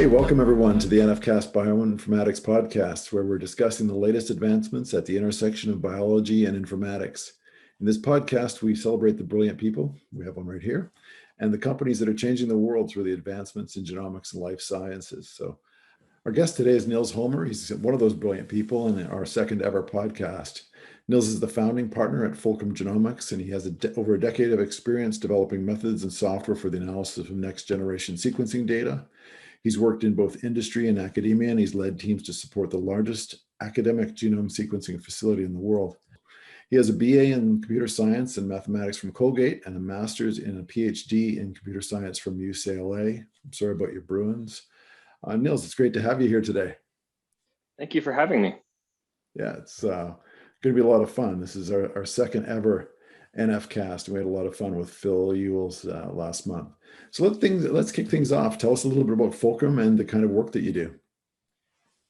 Hey, welcome everyone to the NFcast Bioinformatics podcast, where we're discussing the latest advancements at the intersection of biology and informatics. In this podcast, we celebrate the brilliant people, we have one right here, and the companies that are changing the world through the advancements in genomics and life sciences. So our guest today is Nils Homer. He's one of those brilliant people in our second ever podcast. Nils is the founding partner at Fulcrum Genomics, and he has over a decade of experience developing methods and software for the analysis of next generation sequencing data. He's worked in both industry and academia, and he's led teams to support the largest academic genome sequencing facility in the world. He has a BA in computer science and mathematics from Colgate and a master's and a PhD in computer science from UCLA. I'm sorry about your Bruins. Nils, it's great to have you here today. Thank you for having me. Yeah, it's going to be a lot of fun. This is our second ever NFcast. We had a lot of fun with Phil Ewells last month. So let's kick things off. Tell us a little bit about Fulcrum and the kind of work that you do.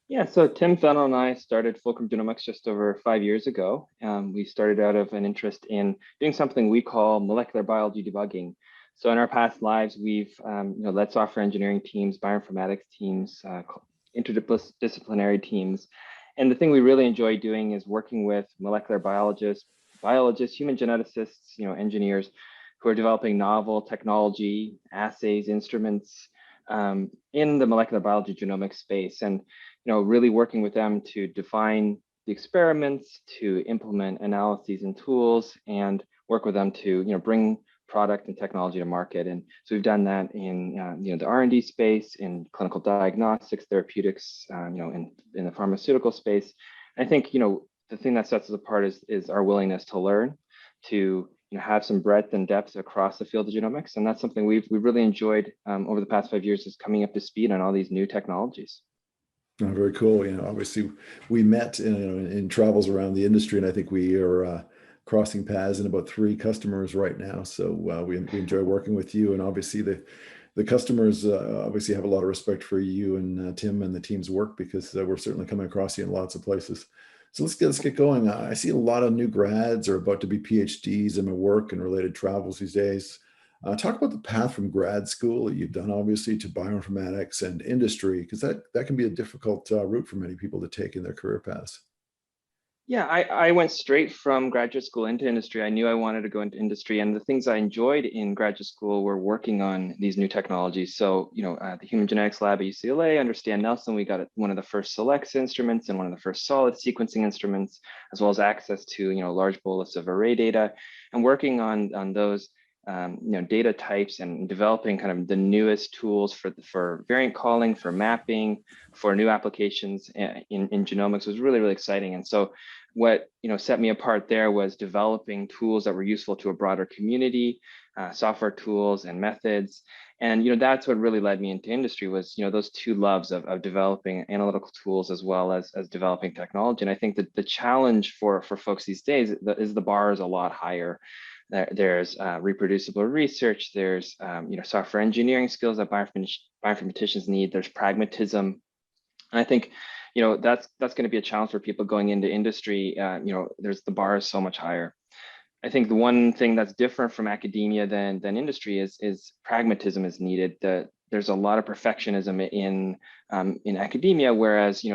Yeah, so Tim Fennell and I started Fulcrum Genomics just over 5 years ago. We started out of an interest in doing something we call molecular biology debugging. So in our past lives, we've led software engineering teams, bioinformatics teams, interdisciplinary teams. And the thing we really enjoy doing is working with molecular biologists, human geneticists, engineers who are developing novel technology, assays, instruments in the molecular biology genomics space, and really working with them to define the experiments, to implement analyses and tools, and work with them to bring product and technology to market. And so we've done that in the R&D space, in clinical diagnostics, therapeutics, in the pharmaceutical space. And I think the thing that sets us apart is our willingness to learn, to have some breadth and depth across the field of genomics. And that's something we've really enjoyed over the past 5 years, is coming up to speed on all these new technologies. Oh, very cool. Obviously we met in travels around the industry, and I think we are crossing paths in about 3 customers right now. So we enjoy working with you, and obviously the customers obviously have a lot of respect for you and Tim and the team's work, because we're certainly coming across you in lots of places. So let's get going. I see a lot of new grads are about to be PhDs in my work and related travels these days. Talk about the path from grad school that you've done, obviously, to bioinformatics and industry, because that can be a difficult route for many people to take in their career paths. Yeah, I went straight from graduate school into industry. I knew I wanted to go into industry, and the things I enjoyed in graduate school were working on these new technologies. So, the Human Genetics Lab at UCLA, under Stan Nelson, we got one of the first Selects instruments and one of the first solid sequencing instruments, as well as access to large bolus of array data, and working on those data types and developing kind of the newest tools for variant calling, for mapping, for new applications in genomics was really, really exciting. And so what set me apart there was developing tools that were useful to a broader community, software tools and methods. And that's what really led me into industry, was those two loves of developing analytical tools as well as developing technology. And I think that the challenge for folks these days is the bar is a lot higher. There's reproducible research. There's software engineering skills that bioinformaticians need. There's pragmatism, and I think that's going to be a challenge for people going into industry. There's the bar is so much higher. I think the one thing that's different from academia than industry is pragmatism is needed. There's a lot of perfectionism in academia, whereas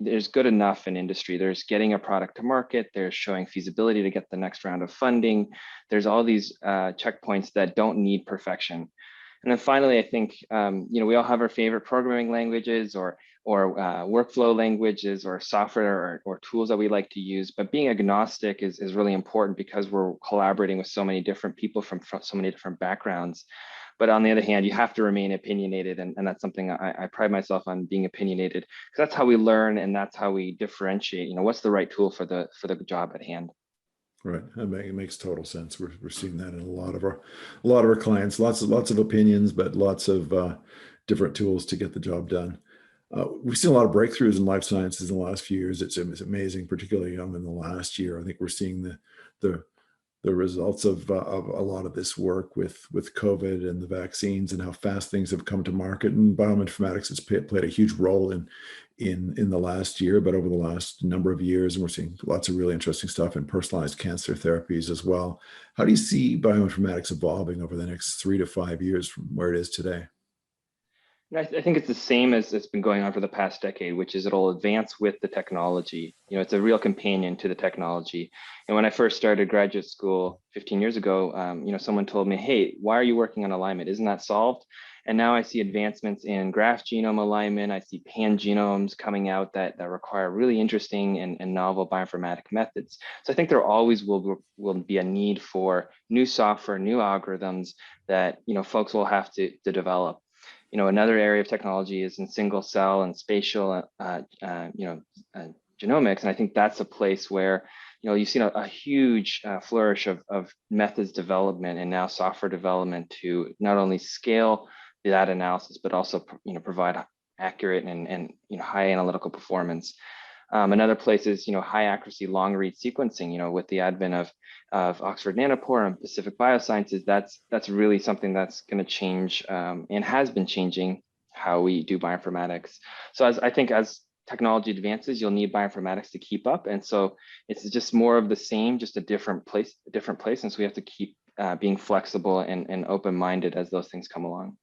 there's good enough in industry. There's getting a product to market. There's showing feasibility to get the next round of funding. There's all these checkpoints that don't need perfection. And then finally, I think we all have our favorite programming languages or workflow languages or software or tools that we like to use. But being agnostic is really important, because we're collaborating with so many different people from so many different backgrounds. But on the other hand, you have to remain opinionated, and that's something I pride myself on, being opinionated, because that's how we learn and that's how we differentiate. What's the right tool for the job at hand. Right, it makes total sense. We're seeing that in a lot of our clients. Lots of opinions, but lots of different tools to get the job done. We've seen a lot of breakthroughs in life sciences in the last few years. It's amazing, particularly in the last year. I think we're seeing the results of a lot of this work with COVID and the vaccines, and how fast things have come to market. And bioinformatics has played a huge role in the last year, but over the last number of years, and we're seeing lots of really interesting stuff in personalized cancer therapies as well. How do you see bioinformatics evolving over the next 3 to 5 years from where it is today? And I think it's the same as it's been going on for the past decade, which is it'll advance with the technology. It's a real companion to the technology. And when I first started graduate school 15 years ago, someone told me, "Hey, why are you working on alignment? Isn't that solved?" And now I see advancements in graph genome alignment. I see pan-genomes coming out that require really interesting and novel bioinformatic methods. So I think there always will be a need for new software, new algorithms that folks will have to develop. Another area of technology is in single cell and spatial, genomics. And I think that's a place where, you've seen a huge flourish of methods development and now software development to not only scale that analysis, but also, provide accurate and high analytical performance. Another place is, high accuracy long read sequencing, with the advent of Oxford Nanopore and Pacific Biosciences, that's really something that's going to change and has been changing how we do bioinformatics. So I think as technology advances, you'll need bioinformatics to keep up. And so it's just more of the same, just a different place. And so we have to keep being flexible and open-minded as those things come along.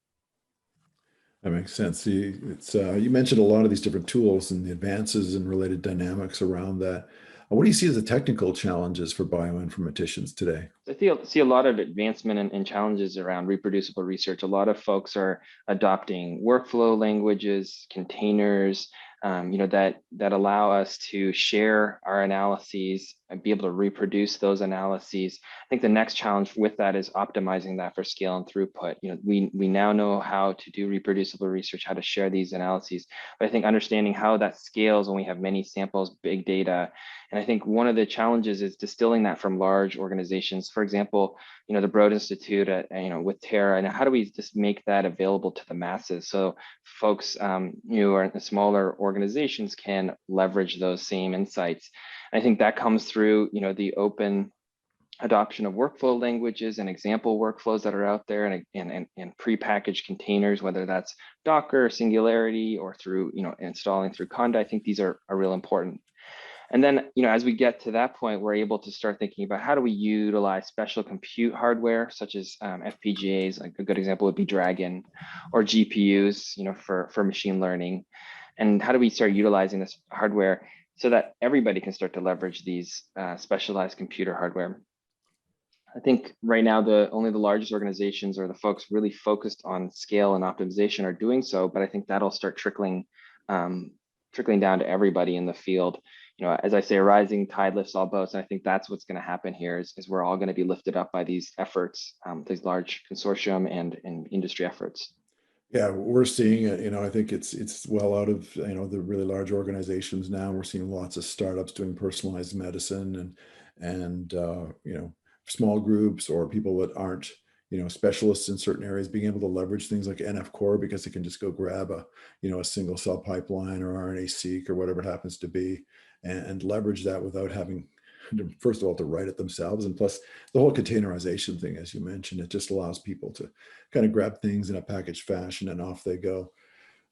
That makes sense. You mentioned a lot of these different tools and the advances and related dynamics around that. What do you see as the technical challenges for bioinformaticians today? I see a lot of advancement and challenges around reproducible research. A lot of folks are adopting workflow languages, containers, that allow us to share our analyses and be able to reproduce those analyses. I think the next challenge with that is optimizing that for scale and throughput. We now know how to do reproducible research, how to share these analyses, but I think understanding how that scales when we have many samples, big data. And I think one of the challenges is distilling that from large organizations. For example, the Broad Institute with Terra, and how do we just make that available to the masses so folks who are in smaller organizations can leverage those same insights. And I think that comes through the open adoption of workflow languages and example workflows that are out there and prepackaged containers, whether that's Docker, Singularity, or through installing through Conda. I think these are real important. And then, as we get to that point, we're able to start thinking about how do we utilize special compute hardware, such as FPGAs. Like a good example would be Dragon, or GPUs, for machine learning. And how do we start utilizing this hardware so that everybody can start to leverage these specialized computer hardware? I think right now, only the largest organizations or the folks really focused on scale and optimization are doing so, but I think that'll start trickling down to everybody in the field. As I say, a rising tide lifts all boats. And I think that's what's going to happen here is we're all going to be lifted up by these efforts, these large consortium and industry efforts. Yeah, we're seeing it. I think it's well out of the really large organizations now. We're seeing lots of startups doing personalized medicine and small groups or people that aren't specialists in certain areas being able to leverage things like NF Core because they can just go grab a single cell pipeline or RNA-seq or whatever it happens to be and leverage that without having first of all to write it themselves, and plus the whole containerization thing, as you mentioned, it just allows people to kind of grab things in a packaged fashion and off they go.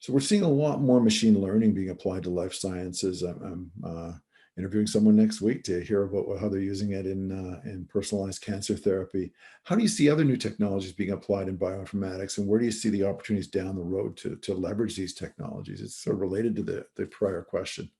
So we're seeing a lot more machine learning being applied to life sciences. I'm interviewing someone next week to hear about how they're using it in personalized cancer therapy. How do you see other new technologies being applied in bioinformatics, and where do you see the opportunities down the road to leverage these technologies? It's sort of related to the prior question.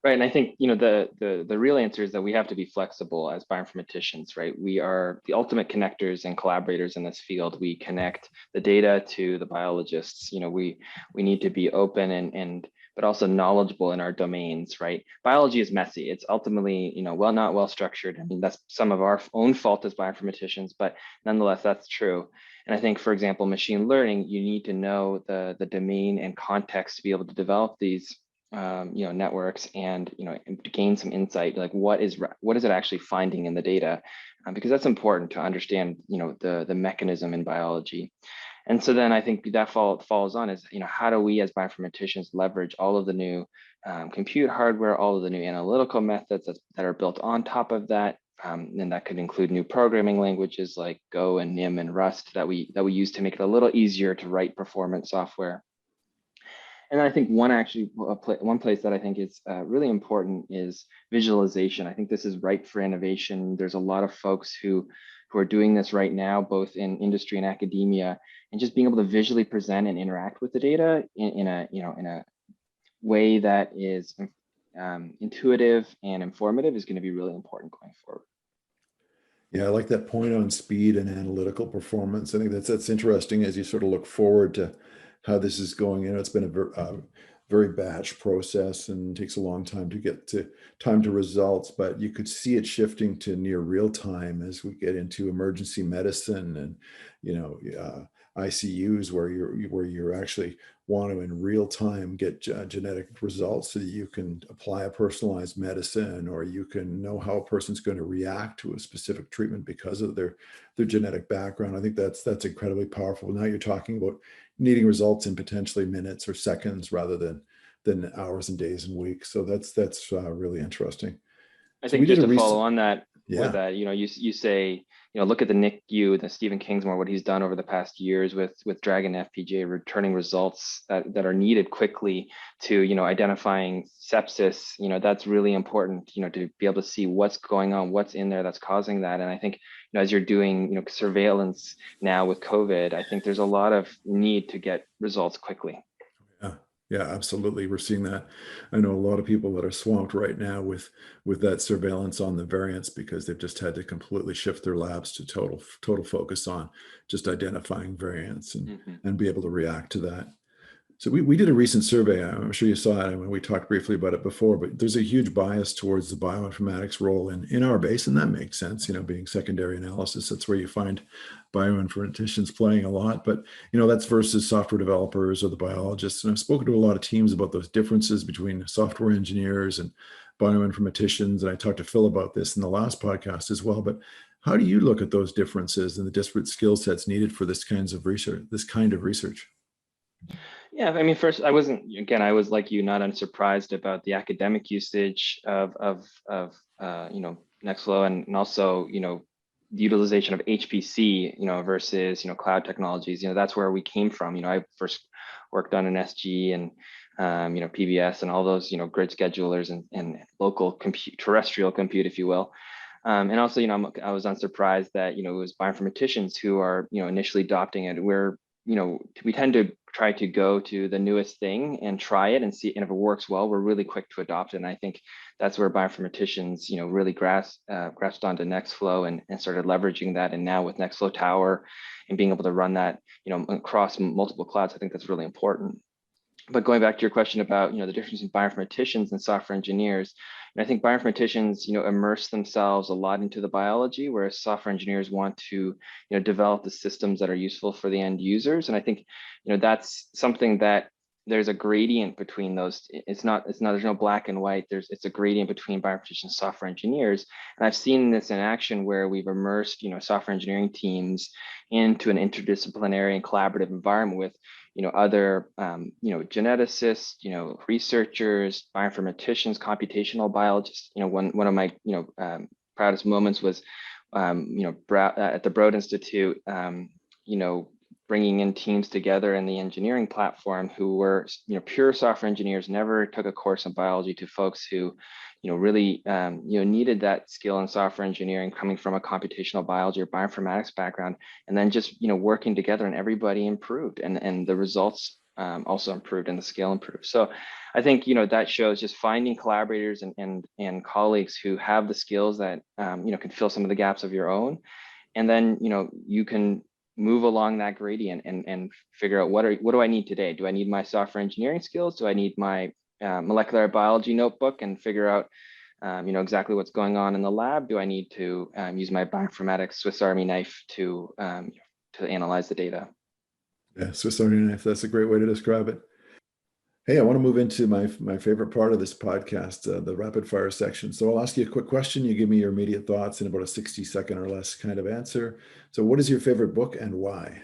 Right, and I think the real answer is that we have to be flexible as bioinformaticians, right? We are the ultimate connectors and collaborators in this field. We connect the data to the biologists. We need to be open and but also knowledgeable in our domains, right? Biology is messy. It's ultimately not well structured. I mean, that's some of our own fault as bioinformaticians, but nonetheless, that's true. And I think, for example, machine learning, you need to know the domain and context to be able to develop these networks and to gain some insight, like what is it actually finding in the data, because that's important to understand the mechanism in biology. And so then I think that falls on is how do we as bioinformaticians leverage all of the new compute hardware, all of the new analytical methods that are built on top of that. And that could include new programming languages like Go and NIM and Rust that we use to make it a little easier to write performance software. And I think one place that I think is really important is visualization. I think this is ripe for innovation. There's a lot of folks who who are doing this right now, both in industry and academia, and just being able to visually present and interact with the data in a way that is intuitive and informative is going to be really important going forward. Yeah, I like that point on speed and analytical performance. I think that's interesting as you sort of look forward to how this is going. You know, it's been a very batch process and takes a long time to get to time to results, but you could see it shifting to near real time as we get into emergency medicine and, you know, ICUs where you're actually want to in real time get genetic results so that you can apply a personalized medicine, or you can know how a person's going to react to a specific treatment because of their genetic background. I think that's incredibly powerful. Now you're talking about needing results in potentially minutes or seconds rather than hours and days and weeks. So that's really interesting. I So think we did just a to follow recent, on that, with yeah. that, you say, look at the NICU, the Stephen Kingsmore, what he's done over the past years with Dragon FPGA, returning results that are needed quickly to, identifying sepsis. That's really important, to be able to see what's going on, what's in there that's causing that. And I think, as you're doing, surveillance now with COVID, I think there's a lot of need to get results quickly. Yeah, yeah, absolutely. We're seeing that. I know a lot of people that are swamped right now with that surveillance on the variants because they've just had to completely shift their labs to total focus on just identifying variants and be able to react to that. So we did a recent survey. I'm sure you saw it and we talked briefly about it before, but there's a huge bias towards the bioinformatics role in our base, and that makes sense, being secondary analysis. That's where you find bioinformaticians playing a lot, but that's versus software developers or the biologists. And I've spoken to a lot of teams about those differences between software engineers and bioinformaticians. And I talked to Phil about this in the last podcast as well, but how do you look at those differences and the disparate skill sets needed for this kind of research? Yeah, I mean, first, I was like you, not unsurprised about the academic usage of Nextflow, and also, the utilization of HPC, versus, cloud technologies. That's where we came from. I first worked on an SG and, PBS and all those, grid schedulers and local terrestrial compute, if you will. And also, I was unsurprised that, it was bioinformaticians who are, initially adopting it. We tend to try to go to the newest thing and try it and see, and if it works well, we're really quick to adopt it. And I think that's where bioinformaticians, really grasped onto Nextflow and started leveraging that. And now with Nextflow Tower and being able to run that, across multiple clouds, I think that's really important. But going back to your question about, the difference in bioinformaticians and software engineers, and I think bioinformaticians, immerse themselves a lot into the biology, whereas software engineers want to, develop the systems that are useful for the end users. And I think, that's something that there's a gradient between those. There's no black and white. It's a gradient between bioinformaticians and software engineers. And I've seen this in action where we've immersed, software engineering teams into an interdisciplinary and collaborative environment with, other, geneticists, researchers, bioinformaticians, computational biologists. One of my, proudest moments was, at the Broad Institute, bringing in teams together in the engineering platform who were, pure software engineers, never took a course in biology, to folks who, really, needed that skill in software engineering coming from a computational biology or bioinformatics background, and then just, working together, and everybody improved, and the results also improved and the scale improved. So I think, that shows just finding collaborators and colleagues who have the skills that, can fill some of the gaps of your own. And then, you can move along that gradient and figure out what do I need today? Do I need my software engineering skills? Do I need my molecular biology notebook and figure out, exactly what's going on in the lab? Do I need to use my bioinformatics Swiss Army knife to analyze the data? Yeah, Swiss Army knife. That's a great way to describe it. Hey, I want to move into my favorite part of this podcast, the rapid fire section. So I'll ask you a quick question. You give me your immediate thoughts in about a 60-second or less kind of answer. So what is your favorite book and why?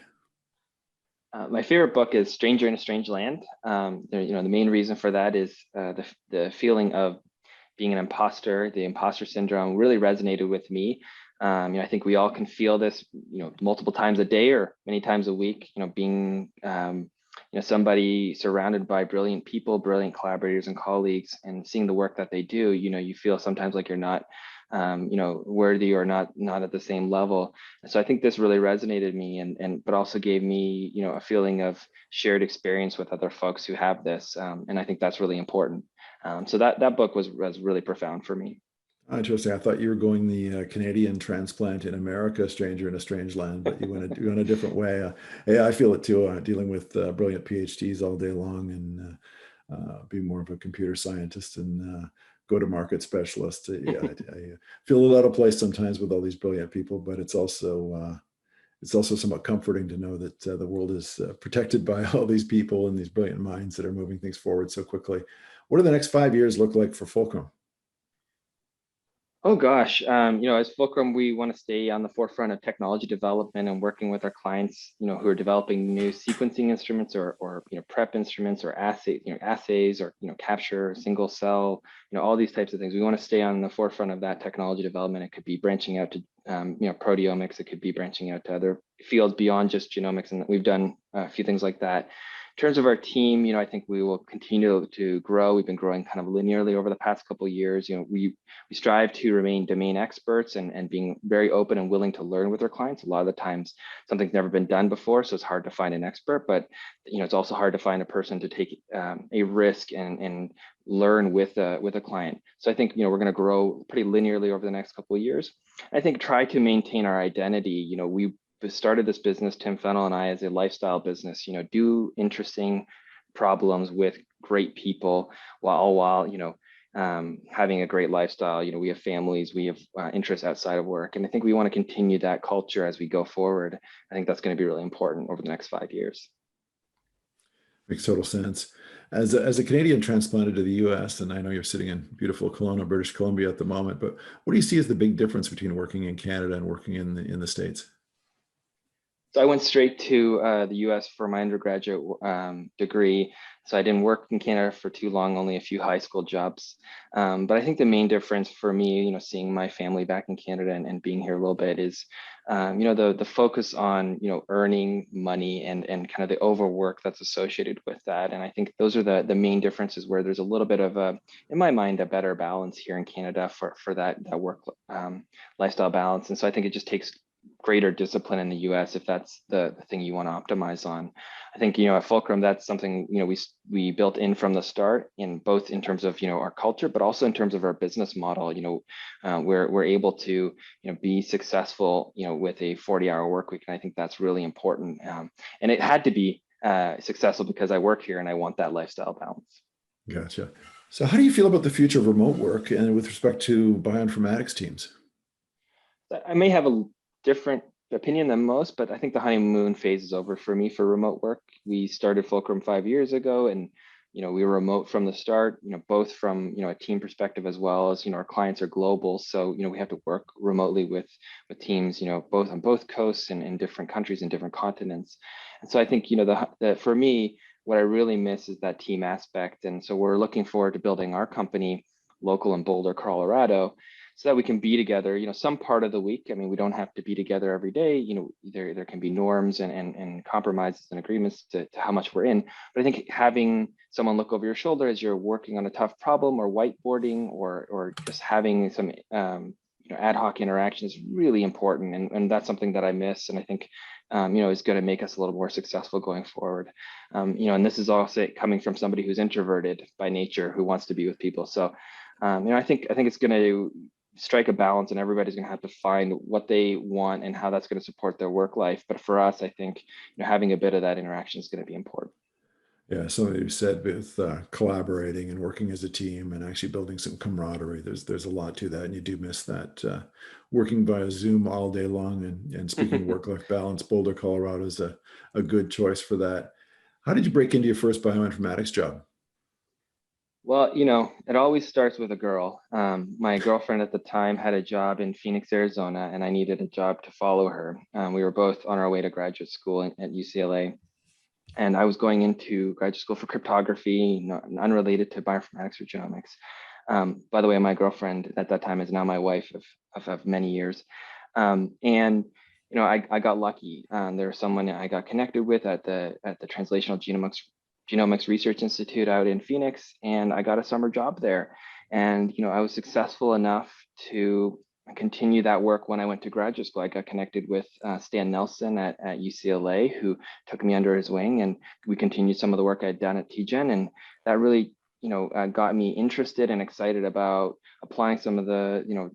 My favorite book is Stranger in a Strange Land. The main reason for that is the feeling of being an imposter, the imposter syndrome really resonated with me. I think we all can feel this, multiple times a day or many times a week, being, somebody surrounded by brilliant people, brilliant collaborators and colleagues, and seeing the work that they do, you feel sometimes like you're not worthy or not at the same level. And so I think this really resonated me, but also gave me, a feeling of shared experience with other folks who have this. And I think that's really important. So that book was really profound for me. Interesting. I thought you were going the Canadian transplant in America, stranger in a strange land, but you went a different way. Yeah, I feel it too. Dealing with brilliant PhDs all day long and be more of a computer scientist and go-to-market specialist. Yeah, I feel a lot of place sometimes with all these brilliant people, but it's also somewhat comforting to know that the world is protected by all these people and these brilliant minds that are moving things forward so quickly. What do the next 5 years look like for Fulcrum? Oh gosh, as Fulcrum, we want to stay on the forefront of technology development and working with our clients, who are developing new sequencing instruments or prep instruments or assays or capture single cell, all these types of things. We want to stay on the forefront of that technology development. It could be branching out to proteomics. It could be branching out to other fields beyond just genomics, and we've done a few things like that. In terms of our team, I think we will continue to grow. We've been growing kind of linearly over the past couple of years. We strive to remain domain experts and being very open and willing to learn with our clients. A lot of the times something's never been done before, so it's hard to find an expert, but it's also hard to find a person to take a risk and learn with a client. So I think we're going to grow pretty linearly over the next couple of years. I think try to maintain our identity. We started this business, Tim Fennell and I, as a lifestyle business, do interesting problems with great people while having a great lifestyle. We have families, we have interests outside of work. And I think we want to continue that culture as we go forward. I think that's going to be really important over the next 5 years. Makes total sense. As a Canadian transplanted to the US, and I know you're sitting in beautiful Kelowna, British Columbia at the moment, but what do you see as the big difference between working in Canada and working in the States? So I went straight to the US for my undergraduate degree. So I didn't work in Canada for too long, only a few high school jobs. But I think the main difference for me, seeing my family back in Canada and being here a little bit is, the focus on, earning money and kind of the overwork that's associated with that. And I think those are the main differences where there's a little bit of in my mind, a better balance here in Canada for that work lifestyle balance. And so I think it just takes greater discipline in the US if that's the thing you want to optimize on. I think at Fulcrum, that's something we built in from the start, in both in terms of our culture, but also in terms of our business model. We're able to be successful with a 40-hour work week, and I think that's really important. And it had to be successful because I work here and I want that lifestyle balance. Gotcha. So how do you feel about the future of remote work and with respect to bioinformatics teams? I may have a different opinion than most, but I think the honeymoon phase is over for me for remote work. We started Fulcrum 5 years ago, and we were remote from the start. Both from a team perspective as well as our clients are global, so we have to work remotely with teams both on both coasts and in different countries and different continents. And so I think for me, what I really miss is that team aspect. And so we're looking forward to building our company local in Boulder, Colorado, so that we can be together, some part of the week. I mean, we don't have to be together every day. There can be norms and compromises and agreements to how much we're in. But I think having someone look over your shoulder as you're working on a tough problem or whiteboarding or just having some ad hoc interaction is really important. And that's something that I miss. And I think is going to make us a little more successful going forward. And this is also coming from somebody who's introverted by nature, who wants to be with people. So I think it's going to strike a balance, and everybody's going to have to find what they want and how that's going to support their work life. But for us, I think having a bit of that interaction is going to be important. Yeah, something you said with collaborating and working as a team and actually building some camaraderie. There's a lot to that, and you do miss that working via Zoom all day long. And speaking of work-life balance, Boulder, Colorado is a good choice for that. How did you break into your first bioinformatics job? Well, it always starts with a girl. My girlfriend at the time had a job in Phoenix, Arizona, and I needed a job to follow her. We were both on our way to graduate school at UCLA. And I was going into graduate school for cryptography, unrelated to bioinformatics or genomics. By the way, my girlfriend at that time is now my wife of many years. And I got lucky. There was someone I got connected with at the Translational Genomics Research Institute out in Phoenix, and I got a summer job there. And I was successful enough to continue that work when I went to graduate school. I got connected with Stan Nelson at UCLA, who took me under his wing, and we continued some of the work I'd done at TGen, and that really got me interested and excited about applying some of the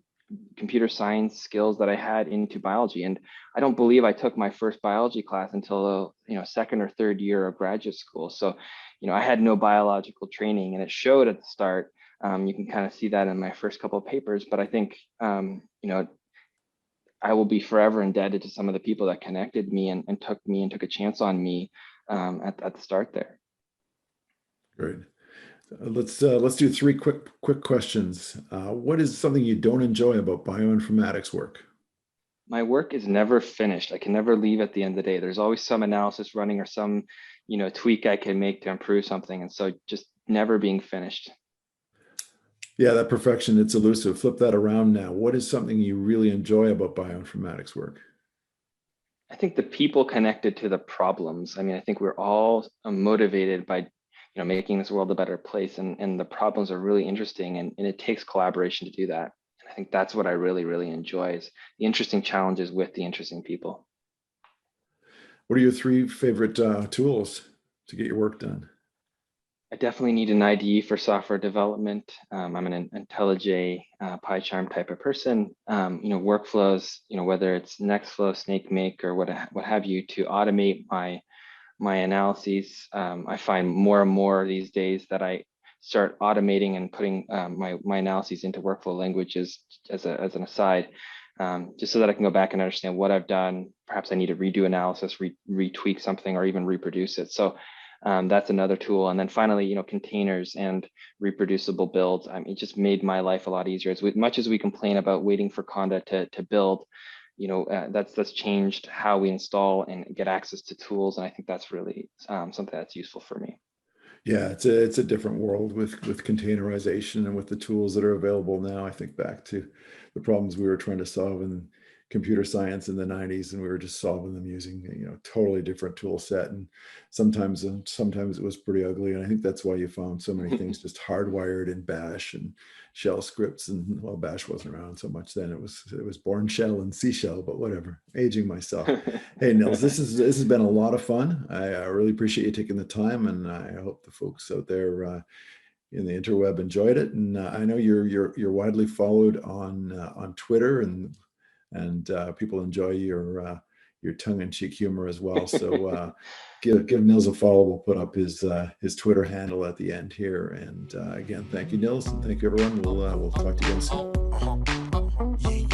computer science skills that I had into biology. And I don't believe I took my first biology class until second or third year of graduate school. So I had no biological training, and it showed at the start. You can kind of see that in my first couple of papers, but I think I will be forever indebted to some of the people that connected me and took a chance on me at the start there. Great. Let's do three quick questions. What is something you don't enjoy about bioinformatics work? My work is never finished. I can never leave at the end of the day. There's always some analysis running or some tweak I can make to improve something, and so just never being finished. Yeah, that perfection, it's elusive. Flip that around now. What is something you really enjoy about bioinformatics work? I think the people connected to the problems. I mean, I think we're all motivated by making this world a better place, and the problems are really interesting, and it takes collaboration to do that. And I think that's what I really enjoy, is the interesting challenges with the interesting people. What are your three favorite tools to get your work done? I definitely need an IDE for software development. I'm an IntelliJ PyCharm type of person. Workflows, whether it's Nextflow, SnakeMake, or what have you, to automate my analyses. I find more and more these days that I start automating and putting my analyses into workflow languages as an aside, just so that I can go back and understand what I've done. Perhaps I need to redo analysis, retweak something, or even reproduce it. So that's another tool. And then finally, containers and reproducible builds. I mean, it just made my life a lot easier. As much as we complain about waiting for Conda to build, that's changed how we install and get access to tools. And I think that's really something that's useful for me. Yeah, it's a different world with containerization and with the tools that are available now. I think back to the problems we were trying to solve in computer science in the 90s, and we were just solving them using totally different tool set, and sometimes it was pretty ugly. And I think that's why you found so many things just hardwired in Bash and shell scripts. And well, Bash wasn't around so much then. It was Bourne Shell and C Shell, but whatever, aging myself. Hey Nils, this has been a lot of fun. I really appreciate you taking the time, and I hope the folks out there in the interweb enjoyed it. And I know you're widely followed on Twitter, and people enjoy your tongue-in-cheek humor as well. So give Nils a follow. We'll put up his Twitter handle at the end here. And again, thank you, Nils, and thank you, everyone. We'll talk to you again soon.